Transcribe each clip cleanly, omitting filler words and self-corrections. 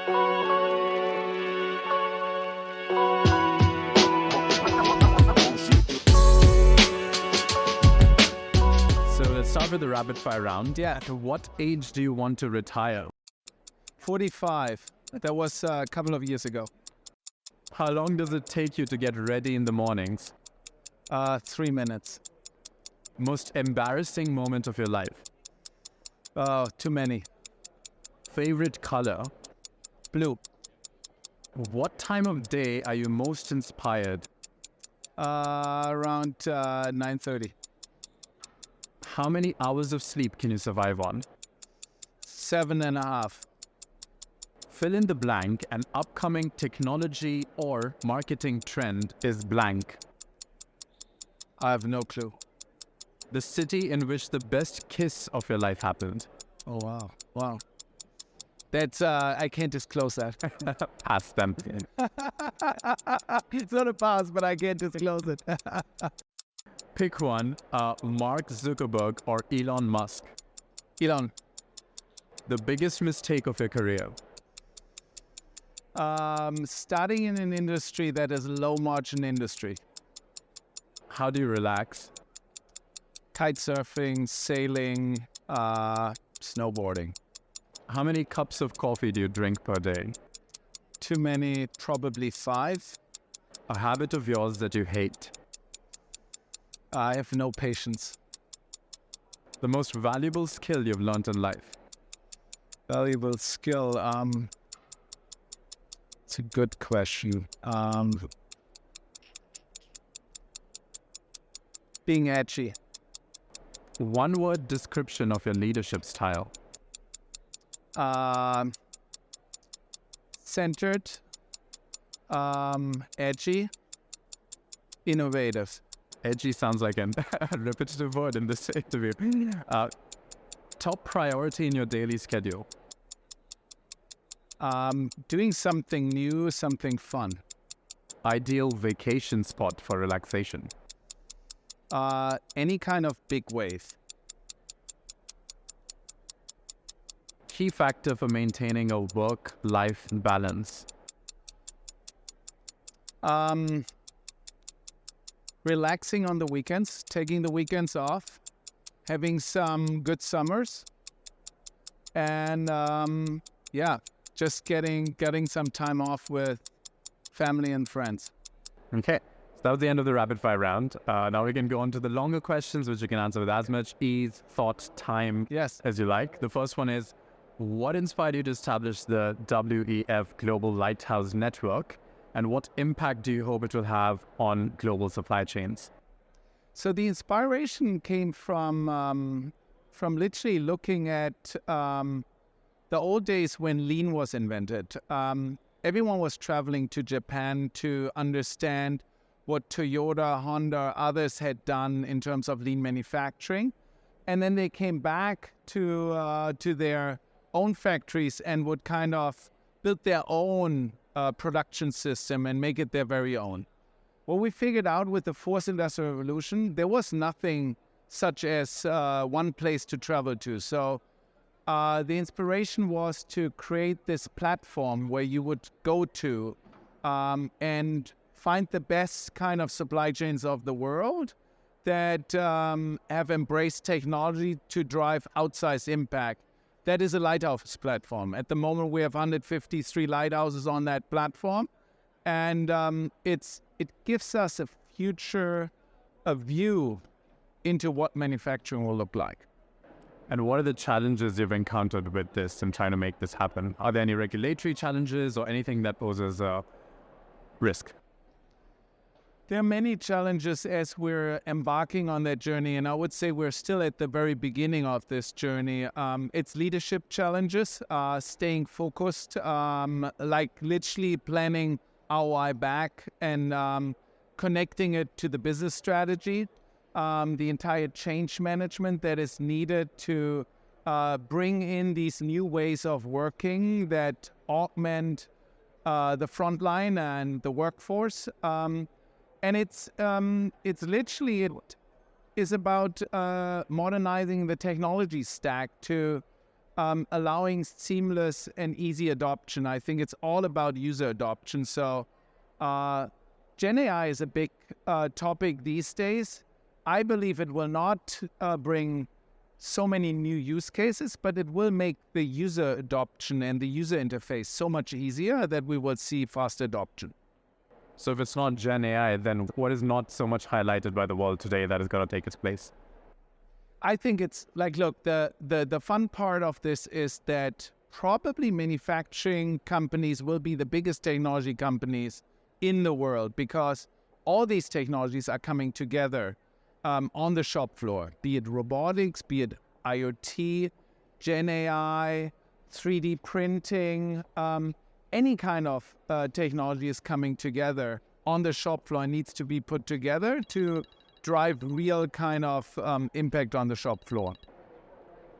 So let's start with the rapid fire round. Yeah. At what age do you want to retire? 45. That was a couple of years ago. How long does it take you to get ready in the mornings? 3 minutes. Most embarrassing moment of your life? Oh, too many. Favorite color? Blue. What time of day are you most inspired? Around 9:30. How many hours of sleep can you survive on? 7.5. Fill in the blank. An upcoming technology or marketing trend is blank. I have no clue. The city in which the best kiss of your life happened. Oh, wow. Wow. That's, I can't disclose that. Pass them. It's not a pass, but I can't disclose it. Pick one, Mark Zuckerberg or Elon Musk. Elon. The biggest mistake of your career. Starting in an industry that is a low margin industry. How do you relax? Kite surfing, sailing, snowboarding. How many cups of coffee do you drink per day? Too many, probably 5. A habit of yours that you hate. I have no patience. The most valuable skill you've learned in life. Valuable skill. It's a good question. Being edgy. One word description of your leadership style. Centered, edgy, innovative. Edgy sounds like a repetitive word in this interview. Top priority in your daily schedule. Doing something new, something fun. Ideal vacation spot for relaxation. Any kind of big wave. Key factor for maintaining a work-life balance. Relaxing on the weekends, taking the weekends off, having some good summers, and just getting some time off with family and friends. Okay, so that was the end of the rapid fire round. Now we can go on to the longer questions, which you can answer with as much ease, thought, time as you like. The first one is, what inspired you to establish the WEF Global Lighthouse Network, and what impact do you hope it will have on global supply chains? So the inspiration came from literally looking at the old days when lean was invented. Everyone was traveling to Japan to understand what Toyota, Honda, others had done in terms of lean manufacturing. And then they came back to their own factories and would kind of build their own production system and make it their very own. What we figured out with the fourth industrial revolution, there was nothing such as one place to travel to. So the inspiration was to create this platform where you would go to and find the best kind of supply chains of the world that have embraced technology to drive outsized impact. That is a lighthouse platform. At the moment, we have 153 lighthouses on that platform, and it gives us a future, a view into what manufacturing will look like. And what are the challenges you've encountered with this and trying to make this happen? Are there any regulatory challenges or anything that poses a risk? There are many challenges as we're embarking on that journey, and I would say we're still at the very beginning of this journey. It's leadership challenges, staying focused, like literally planning ROI back and connecting it to the business strategy, the entire change management that is needed to bring in these new ways of working that augment the frontline and the workforce. And it's literally, it is about modernizing the technology stack to allowing seamless and easy adoption. I think it's all about user adoption. So Gen AI is a big topic these days. I believe it will not bring so many new use cases, but it will make the user adoption and the user interface so much easier that we will see faster adoption. So if it's not Gen AI, then what is not so much highlighted by the world today that is going to take its place? I think it's like, look, the fun part of this is that probably manufacturing companies will be the biggest technology companies in the world because all these technologies are coming together on the shop floor, be it robotics, be it IoT, Gen AI, 3D printing, any kind of technology is coming together on the shop floor and needs to be put together to drive real kind of impact on the shop floor.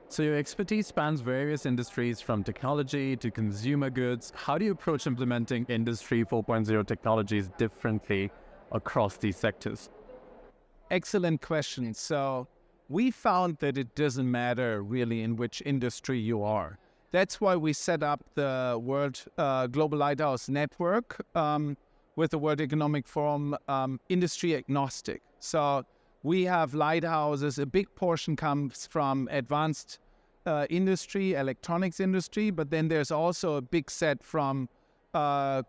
So your expertise spans various industries from technology to consumer goods. How do you approach implementing Industry 4.0 technologies differently across these sectors? Excellent question. So we found that it doesn't matter really in which industry you are. That's why we set up the World Global Lighthouse Network with the World Economic Forum, industry agnostic. So we have lighthouses. A big portion comes from advanced industry, electronics industry, but then there's also a big set from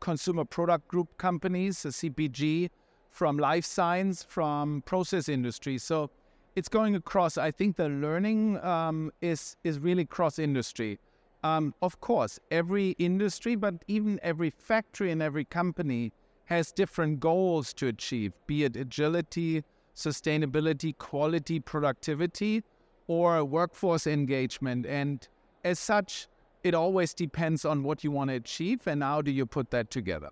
consumer product group companies, CPG, from life science, from process industry. So it's going across. I think the learning is really cross-industry. Of course, every industry, but even every factory and every company has different goals to achieve, be it agility, sustainability, quality, productivity, or workforce engagement. And as such, it always depends on what you want to achieve and how do you put that together.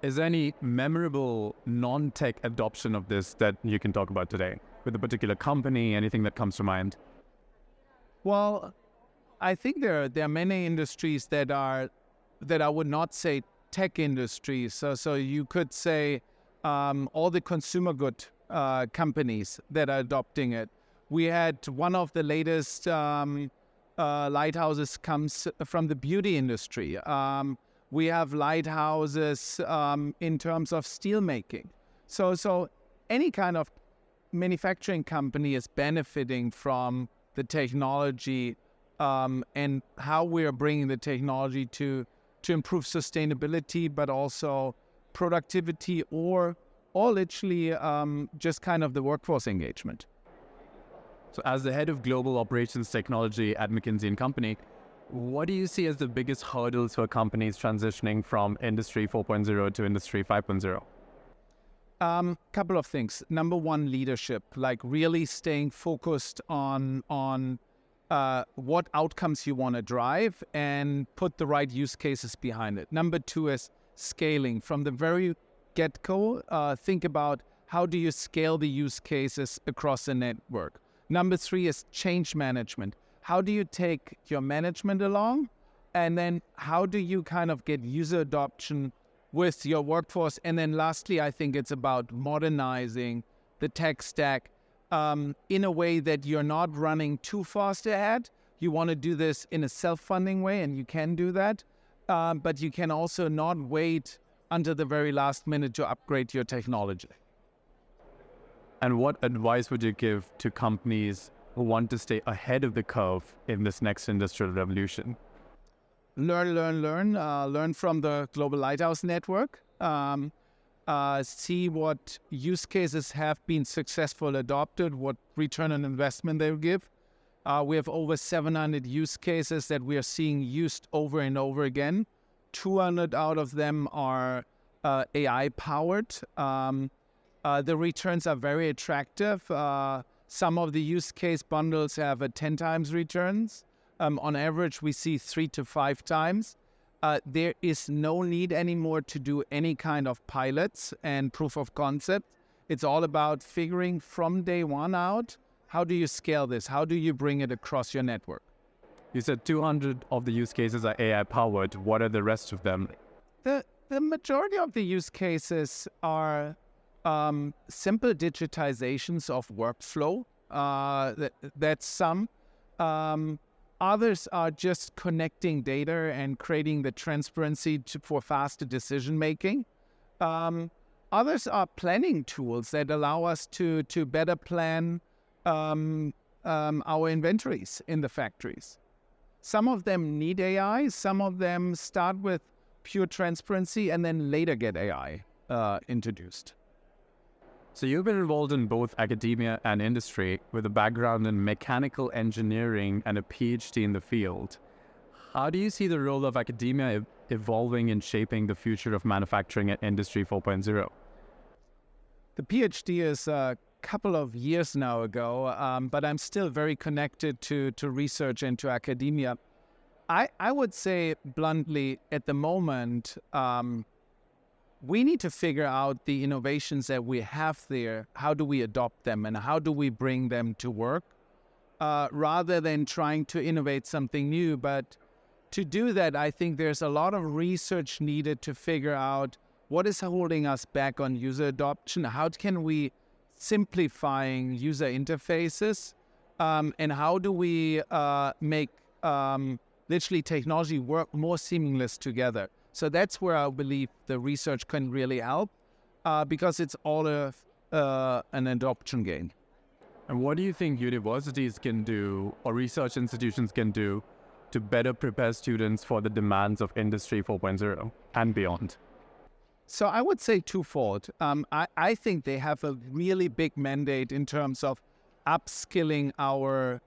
Is there any memorable non-tech adoption of this that you can talk about today with a particular company, anything that comes to mind? Well, I think there are many industries that I would not say tech industries. So you could say all the consumer good companies that are adopting it. We had one of the latest lighthouses comes from the beauty industry. We have lighthouses in terms of steel making. So any kind of manufacturing company is benefiting from the technology and how we are bringing the technology to improve sustainability, but also productivity or literally just kind of the workforce engagement. So as the head of global operations technology at McKinsey Company, what do you see as the biggest hurdles for companies transitioning from Industry 4.0 to Industry 5.0? Couple of things. Number one, leadership, like really staying focused on what outcomes you want to drive and put the right use cases behind it. Number two is scaling. From the very get-go, think about how do you scale the use cases across the network. Number three is change management. How do you take your management along? And then how do you kind of get user adoption with your workforce? And then lastly, I think it's about modernizing the tech stack in a way that you're not running too fast ahead. You want to do this in a self-funding way, and you can do that. But you can also not wait until the very last minute to upgrade your technology. And what advice would you give to companies who want to stay ahead of the curve in this next industrial revolution? Learn from the Global Lighthouse Network. See what use cases have been successful adopted, what return on investment they will give. We have over 700 use cases that we are seeing used over and over again. 200 out of them are AI-powered. The returns are very attractive. Some of the use case bundles have a 10 times returns. On average, we see 3 to 5 times. There is no need anymore to do any kind of pilots and proof of concept. It's all about figuring from day one out, how do you scale this? How do you bring it across your network? You said 200 of the use cases are AI-powered. What are the rest of them? The majority of the use cases are simple digitizations of workflow. That's some. Others are just connecting data and creating the transparency for faster decision making. Others are planning tools that allow us to better plan our inventories in the factories. Some of them need AI. Some of them start with pure transparency and then later get AI introduced. So you've been involved in both academia and industry with a background in mechanical engineering and a PhD in the field. How do you see the role of academia evolving in shaping the future of manufacturing at Industry 4.0? The PhD is a couple of years now ago, but I'm still very connected to research and to academia. I would say bluntly, at the moment, we need to figure out the innovations that we have there. How do we adopt them and how do we bring them to work rather than trying to innovate something new? But to do that, I think there's a lot of research needed to figure out what is holding us back on user adoption. How can we simplifying user interfaces and how do we make literally technology work more seamless together? So that's where I believe the research can really help because it's all an adoption game. And what do you think universities can do or research institutions can do to better prepare students for the demands of Industry 4.0 and beyond? So I would say twofold. I think they have a really big mandate in terms of upskilling our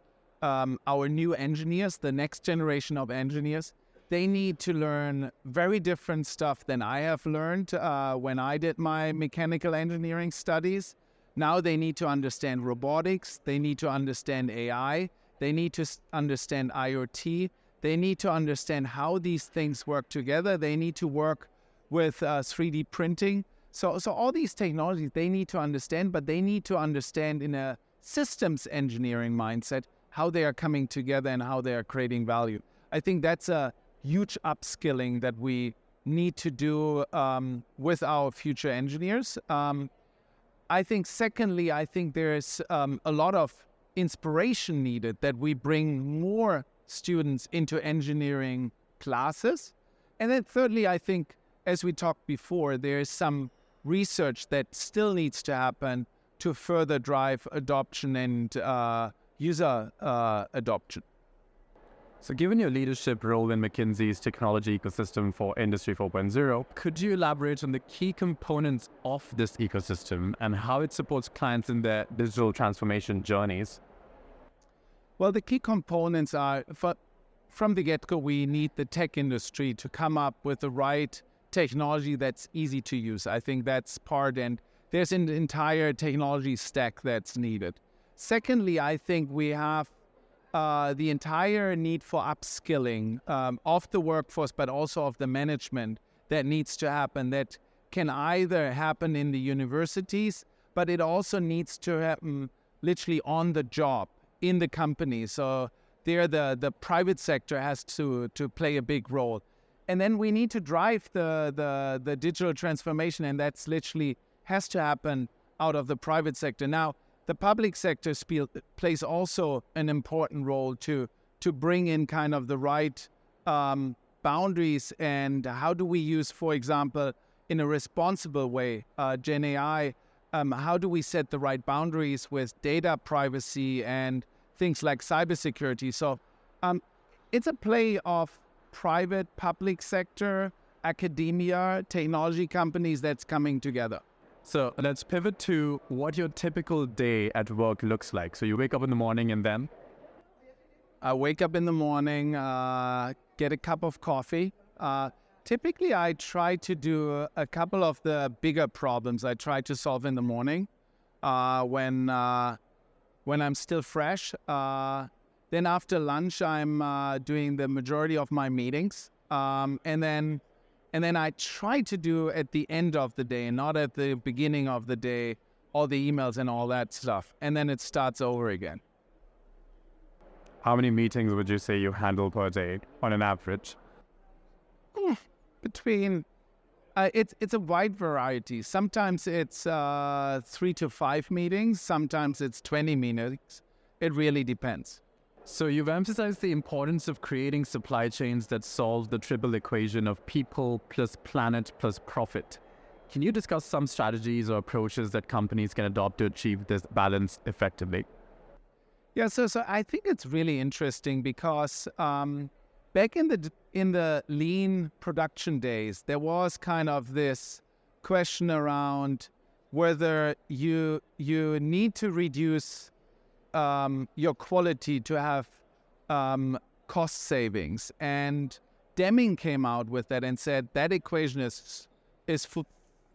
new engineers, the next generation of engineers. They need to learn very different stuff than I have learned when I did my mechanical engineering studies. Now they need to understand robotics. They need to understand AI. They need to understand IoT. They need to understand how these things work together. They need to work with 3D printing. So all these technologies they need to understand, but they need to understand in a systems engineering mindset how they are coming together and how they are creating value. I think that's a huge upskilling that we need to do with our future engineers. I think secondly, I think there's a lot of inspiration needed that we bring more students into engineering classes. And then thirdly, I think, as we talked before, there's some research that still needs to happen to further drive adoption and user adoption. So given your leadership role in McKinsey's technology ecosystem for Industry 4.0, could you elaborate on the key components of this ecosystem and how it supports clients in their digital transformation journeys? Well, the key components are, from the get-go, we need the tech industry to come up with the right technology that's easy to use. I think that's part, and there's an entire technology stack that's needed. Secondly, I think we have the entire need for upskilling of the workforce, but also of the management that needs to happen. That can either happen in the universities, but it also needs to happen literally on the job in the company. So there, the private sector has to play a big role. And then we need to drive the digital transformation, and that's literally has to happen out of the private sector. Now, the public sector plays also an important role to bring in kind of the right boundaries and how do we use, for example, in a responsible way, Gen AI, how do we set the right boundaries with data privacy and things like cybersecurity? So it's a play of private, public sector, academia, technology companies that's coming together. So let's pivot to what your typical day at work looks like. So you wake up in the morning and then? I wake up in the morning, get a cup of coffee. Typically, I try to do a couple of the bigger problems I try to solve in the morning when I'm still fresh. Then after lunch, I'm doing the majority of my meetings. And then I try to do at the end of the day, not at the beginning of the day, all the emails and all that stuff. And then it starts over again. How many meetings would you say you handle per day on an average? It's a wide variety. Sometimes it's 3 to 5 meetings. Sometimes it's 20 meetings. It really depends. So you've emphasized the importance of creating supply chains that solve the triple equation of people plus planet plus profit. Can you discuss some strategies or approaches that companies can adopt to achieve this balance effectively? Yeah, so I think it's really interesting because back in the lean production days, there was kind of this question around whether you need to reduce your quality to have cost savings. And Deming came out with that and said that equation is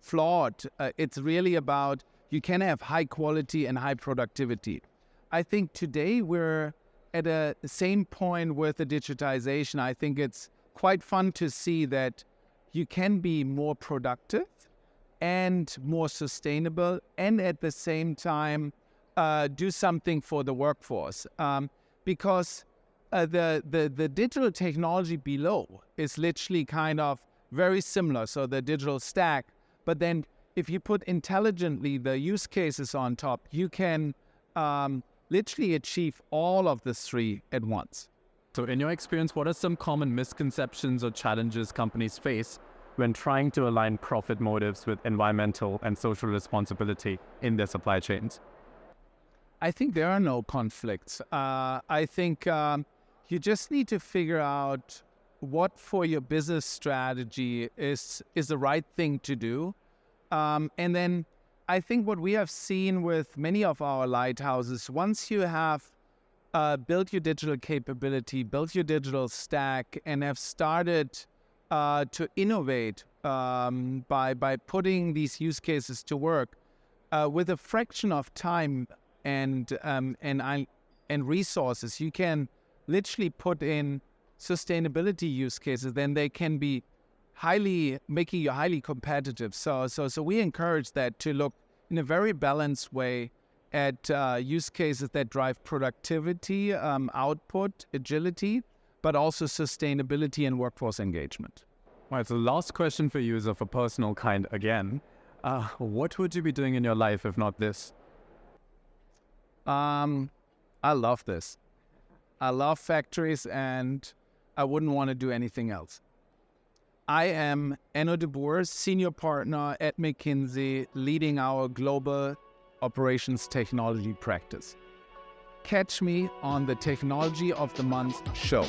flawed. It's really about you can have high quality and high productivity. I think today we're at the same point with the digitization. I think it's quite fun to see that you can be more productive and more sustainable and at the same time do something for the workforce, because the digital technology below is literally kind of very similar. So the digital stack, but then if you put intelligently the use cases on top, you can literally achieve all of the three at once. So in your experience, what are some common misconceptions or challenges companies face when trying to align profit motives with environmental and social responsibility in their supply chains? I think there are no conflicts. I think you just need to figure out what for your business strategy is the right thing to do. And then I think what we have seen with many of our lighthouses, once you have built your digital capability, built your digital stack, and have started to innovate by putting these use cases to work with a fraction of time and resources, you can literally put in sustainability use cases. Then they can be making you highly competitive. So we encourage that to look in a very balanced way at use cases that drive productivity, output, agility, but also sustainability and workforce engagement. All right, so the last question for you is of a personal kind again. What would you be doing in your life if not this? I love this. I love factories and I wouldn't want to do anything else. I am Enno de Boer, Senior Partner at McKinsey, leading our Global Operations Technology practice. Catch me on the Technology of the Month show.